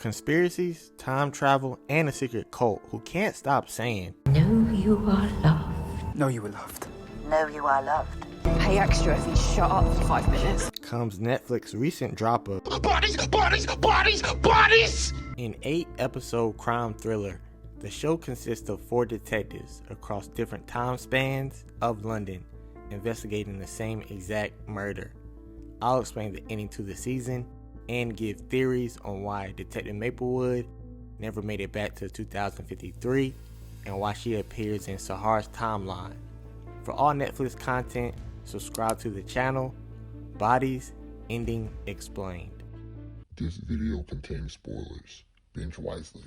conspiracies, time travel, and a secret cult who can't stop saying, "Know you are loved." Know you were loved. Know you are loved. Pay extra if you shut up for 5 minutes. comes Netflix's recent drop of Bodies, bodies, bodies, bodies! An 8-episode crime thriller. The show consists of 4 detectives across different time spans of London investigating the same exact murder. I'll explain the ending to the season and give theories on why Detective Maplewood never made it back to 2053 and why she appears in Sahara's timeline. For all Netflix content, subscribe to the channel. Bodies, Ending Explained. This video contains spoilers. Binge wisely.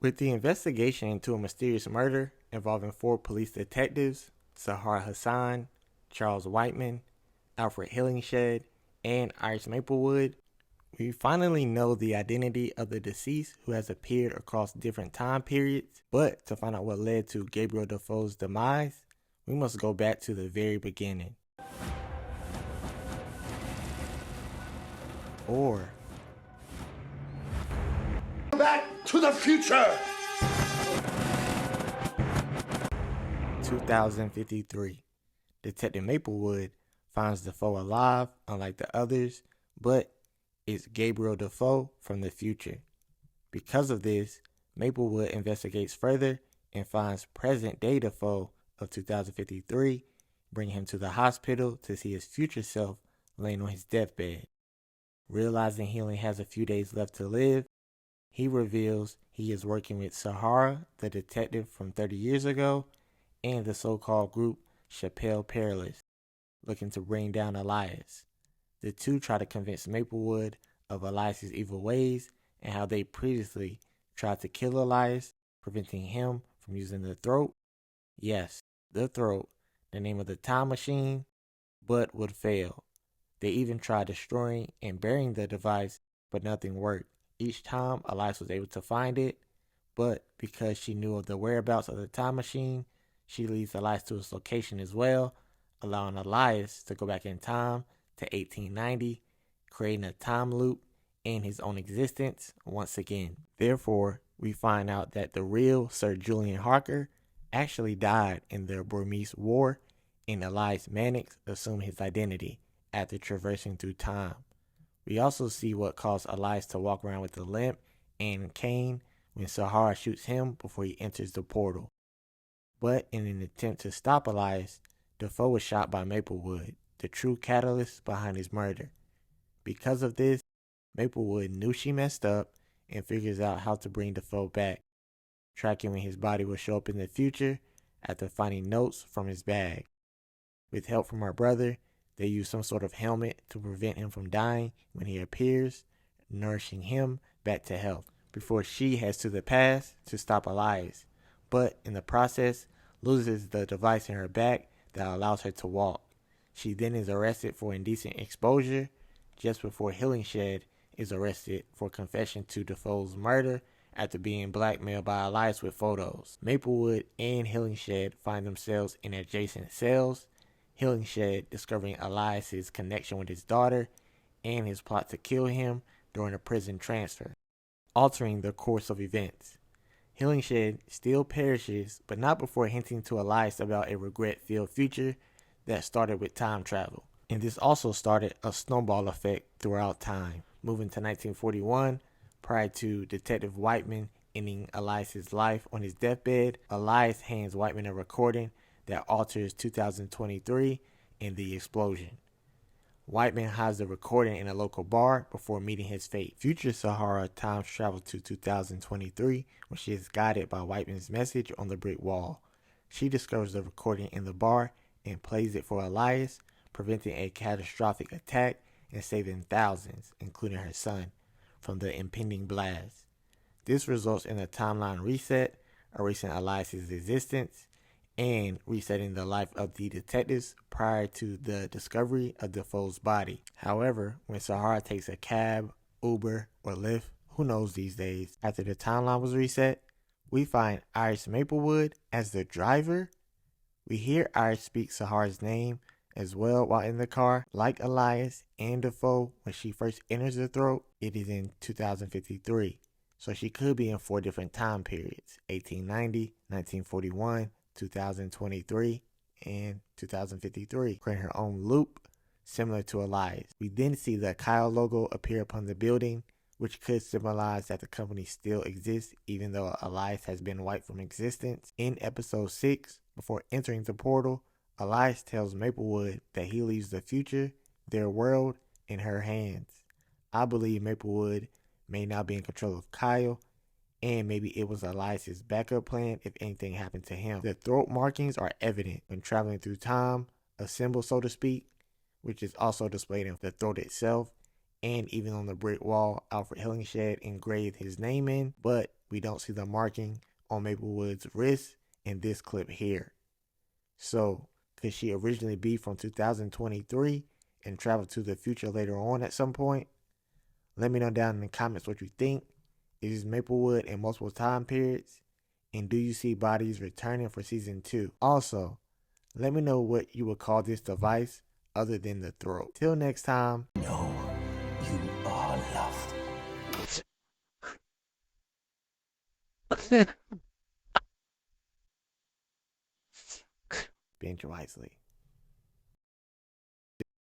With the investigation into a mysterious murder involving 4 police detectives, Sahara Hassan, Charles Whiteman, Alfred Hillingshed, and Iris Maplewood, we finally know the identity of the deceased who has appeared across different time periods. But to find out what led to Gabriel Defoe's demise, we must go back to the very beginning. Or Back to the future! 2053. Detective Maplewood finds Defoe alive, unlike the others, but it's Gabriel Defoe from the future. Because of this, Maplewood investigates further and finds present-day Defoe of 2053, bringing him to the hospital to see his future self laying on his deathbed. Realizing he only has a few days left to live, he reveals he is working with Sahara, the detective from 30 years ago, and the so-called group Chappelle Perilous, looking to bring down Elias. The two try to convince Maplewood of Elias's evil ways and how they previously tried to kill Elias, preventing him from using the throat. Yes, the throat, the name of the time machine, but would fail. They even tried destroying and burying the device, but nothing worked. Each time, Elias was able to find it, but because she knew of the whereabouts of the time machine, she leads Elias to its location as well, allowing Elias to go back in time to 1890, creating a time loop in his own existence once again. Therefore, we find out that the real Sir Julian Harker actually died in the Burmese War, and Elias Mannix assumed his identity after traversing through time. We also see what caused Elias to walk around with a limp and cane when Sahara shoots him before he enters the portal. But in an attempt to stop Elias, Defoe was shot by Maplewood, the true catalyst behind his murder. Because of this, Maplewood knew she messed up and figures out how to bring Defoe back, tracking when his body will show up in the future after finding notes from his bag. With help from her brother, they use some sort of helmet to prevent him from dying when he appears, nourishing him back to health, before she heads to the past to stop Elias, but in the process loses the device in her back that allows her to walk. She then is arrested for indecent exposure just before Hillingshed is arrested for confession to Defoe's murder after being blackmailed by Elias with photos. Maplewood and Hillingshed find themselves in adjacent cells, Hillingshed discovering Elias's connection with his daughter and his plot to kill him during a prison transfer, altering the course of events. Hillingshed still perishes, but not before hinting to Elias about a regret-filled future that started with time travel. And this also started a snowball effect throughout time. Moving to 1941, prior to Detective Whiteman ending Elias's life on his deathbed, Elias hands Whiteman a recording that alters 2023 and the explosion. Whiteman hides the recording in a local bar before meeting his fate. Future Sahara time travels to 2023 when she is guided by Whiteman's message on the brick wall. She discovers the recording in the bar and plays it for Elias, preventing a catastrophic attack and saving thousands, including her son, from the impending blast. This results in a timeline reset, erasing Elias's existence and resetting the life of the detectives prior to the discovery of Defoe's body. However, when Sahara takes a cab, Uber, or Lyft, who knows these days, after the timeline was reset, we find Iris Maplewood as the driver. We hear Iris speak Sahara's name as well while in the car. Like Elias and Defoe, when she first enters the throat, it is in 2053. So she could be in 4 different time periods: 1890, 1941, 2023, and 2053, creating her own loop similar to Elias. We then see the Kyle logo appear upon the building, which could symbolize that the company still exists even though Elias has been wiped from existence. In episode 6, before entering the portal, Elias tells Maplewood that he leaves the future, their world, in her hands. I believe Maplewood may now be in control of Kyle, and maybe it was Elias's backup plan if anything happened to him. The throat markings are evident when traveling through time, a symbol so to speak, which is also displayed in the throat itself, and even on the brick wall Alfred Hillingshed engraved his name in, but we don't see the marking on Maplewood's wrist in this clip here. So, could she originally be from 2023 and travel to the future later on at some point? Let me know down in the comments what you think. Is Maplewood in multiple time periods? And do you see bodies returning for season 2? Also, let me know what you would call this device other than the throat. Till next time. No, you are loved. Binge wisely.